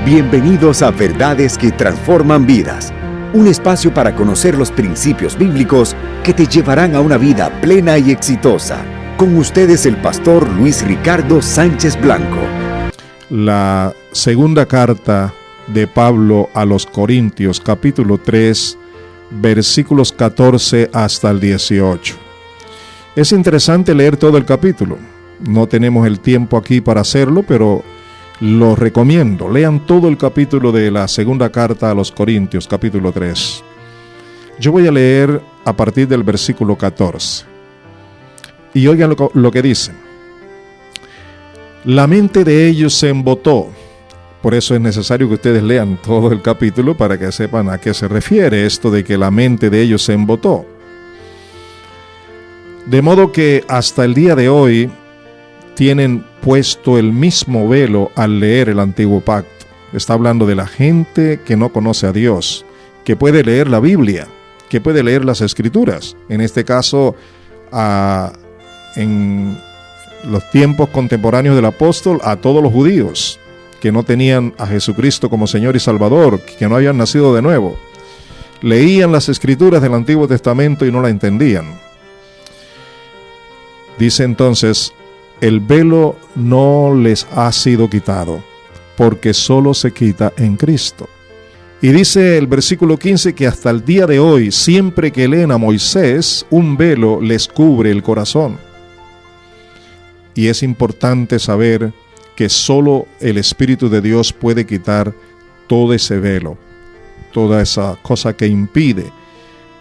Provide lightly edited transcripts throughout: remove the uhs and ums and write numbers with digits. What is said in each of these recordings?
Bienvenidos a Verdades que Transforman Vidas, un espacio para conocer los principios bíblicos que te llevarán a una vida plena y exitosa. Con ustedes el pastor Luis Ricardo Sánchez Blanco. La segunda carta de Pablo a los Corintios, capítulo 3, versículos 14 hasta el 18. Es interesante leer todo el capítulo. No tenemos el tiempo aquí para hacerlo, pero lo recomiendo. Lean todo el capítulo de la segunda carta a los Corintios, capítulo 3. Yo voy a leer a partir del versículo 14. Y oigan lo que dice. La mente de ellos se embotó. Por eso es necesario que ustedes lean todo el capítulo para que sepan a qué se refiere esto de que la mente de ellos se embotó. De modo que hasta el día de hoy tienen puesto el mismo velo al leer el Antiguo Pacto. Está hablando de la gente que no conoce a Dios, que puede leer la Biblia, que puede leer las Escrituras. En este caso, en los tiempos contemporáneos del apóstol, a todos los judíos que no tenían a Jesucristo como Señor y Salvador, que no habían nacido de nuevo. Leían las Escrituras del Antiguo Testamento y no la entendían. Dice entonces, el velo no les ha sido quitado, porque solo se quita en Cristo. Y dice el versículo 15 que hasta el día de hoy, siempre que leen a Moisés, un velo les cubre el corazón. Y es importante saber que solo el Espíritu de Dios puede quitar todo ese velo, toda esa cosa que impide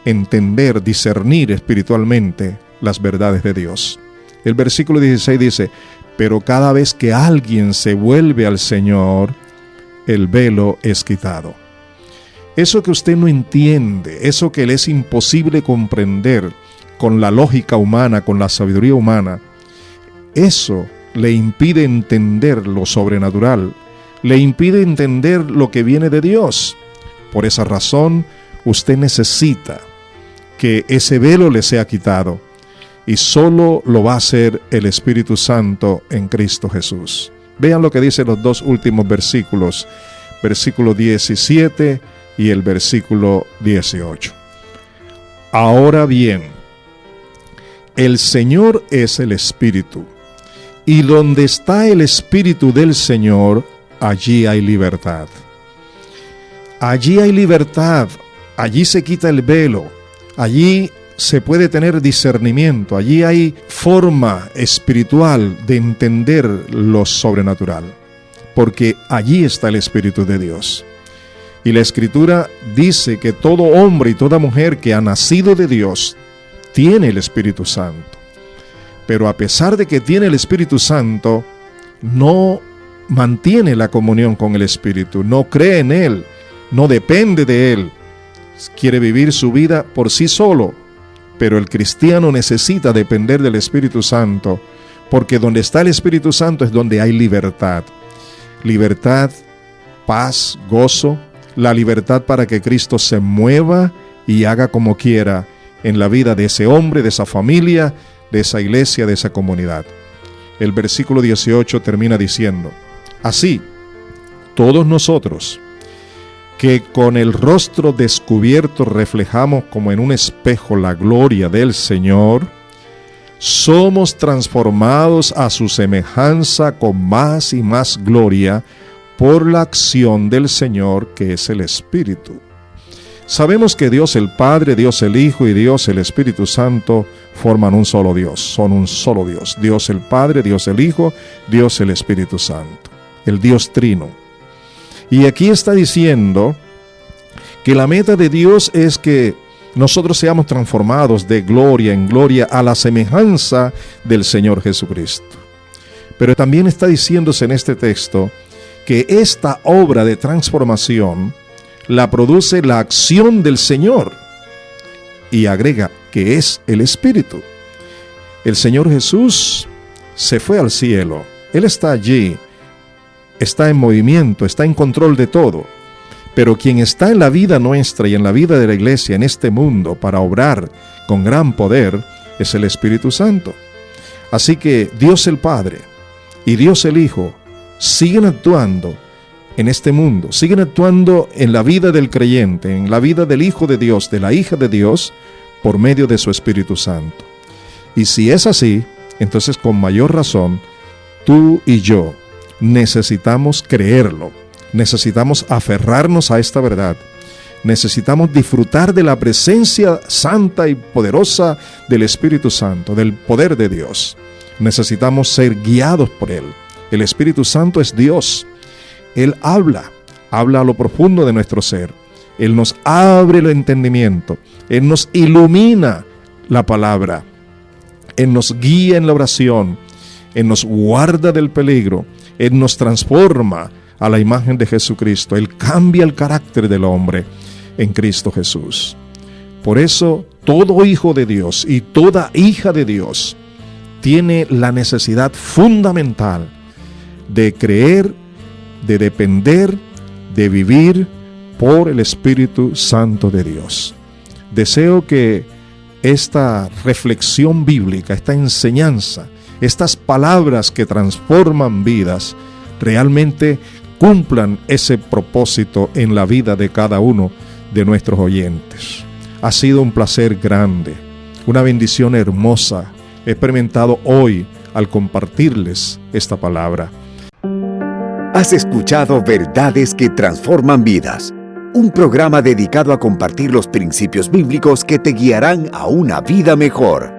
entender, discernir espiritualmente las verdades de Dios. El versículo 16 dice, pero cada vez que alguien se vuelve al Señor, el velo es quitado. Eso que usted no entiende, eso que le es imposible comprender con la lógica humana, con la sabiduría humana, eso le impide entender lo sobrenatural, le impide entender lo que viene de Dios. Por esa razón, usted necesita que ese velo le sea quitado. Y solo lo va a hacer el Espíritu Santo en Cristo Jesús. Vean lo que dicen los dos últimos versículos, versículo 17 y el versículo 18. Ahora bien, el Señor es el Espíritu, y donde está el Espíritu del Señor, allí hay libertad. Allí hay libertad, allí se quita el velo, allí se puede tener discernimiento, allí hay forma espiritual de entender lo sobrenatural, porque allí está el Espíritu de Dios. Y la Escritura dice que todo hombre y toda mujer que ha nacido de Dios tiene el Espíritu Santo. Pero a pesar de que tiene el Espíritu Santo, no mantiene la comunión con el Espíritu, no cree en Él, no depende de Él, quiere vivir su vida por sí solo. Pero el cristiano necesita depender del Espíritu Santo, porque donde está el Espíritu Santo es donde hay libertad. Libertad, paz, gozo, la libertad para que Cristo se mueva y haga como quiera en la vida de ese hombre, de esa familia, de esa iglesia, de esa comunidad. El versículo 18 termina diciendo, así, todos nosotros, que con el rostro descubierto reflejamos como en un espejo la gloria del Señor, somos transformados a su semejanza con más y más gloria por la acción del Señor que es el Espíritu. Sabemos que Dios el Padre, Dios el Hijo y Dios el Espíritu Santo forman un solo Dios, son un solo Dios. Dios el Padre, Dios el Hijo, Dios el Espíritu Santo, el Dios Trino. Y aquí está diciendo que la meta de Dios es que nosotros seamos transformados de gloria en gloria a la semejanza del Señor Jesucristo. Pero también está diciéndose en este texto que esta obra de transformación la produce la acción del Señor. Y agrega que es el Espíritu. El Señor Jesús se fue al cielo. Él está allí. Está en movimiento, está en control de todo. Pero quien está en la vida nuestra y en la vida de la iglesia en este mundo para obrar con gran poder es el Espíritu Santo. Así que Dios el Padre y Dios el Hijo siguen actuando en este mundo, siguen actuando en la vida del creyente, en la vida del Hijo de Dios, de la hija de Dios, por medio de su Espíritu Santo. Y si es así, entonces con mayor razón, tú y yo necesitamos creerlo, necesitamos aferrarnos a esta verdad, necesitamos disfrutar de la presencia santa y poderosa del Espíritu Santo, del poder de Dios. Necesitamos ser guiados por Él. El Espíritu Santo es Dios. Él habla a lo profundo de nuestro ser. Él nos abre el entendimiento. Él nos ilumina la palabra. Él nos guía en la oración. Él nos guarda del peligro. Él nos transforma a la imagen de Jesucristo. Él cambia el carácter del hombre en Cristo Jesús. Por eso, todo hijo de Dios y toda hija de Dios tiene la necesidad fundamental de creer, de depender, de vivir por el Espíritu Santo de Dios. Deseo que esta reflexión bíblica, esta enseñanza, estas palabras que transforman vidas, realmente cumplan ese propósito en la vida de cada uno de nuestros oyentes. Ha sido un placer grande, una bendición hermosa. He experimentado hoy al compartirles esta palabra. Has escuchado Verdades que Transforman Vidas, un programa dedicado a compartir los principios bíblicos que te guiarán a una vida mejor.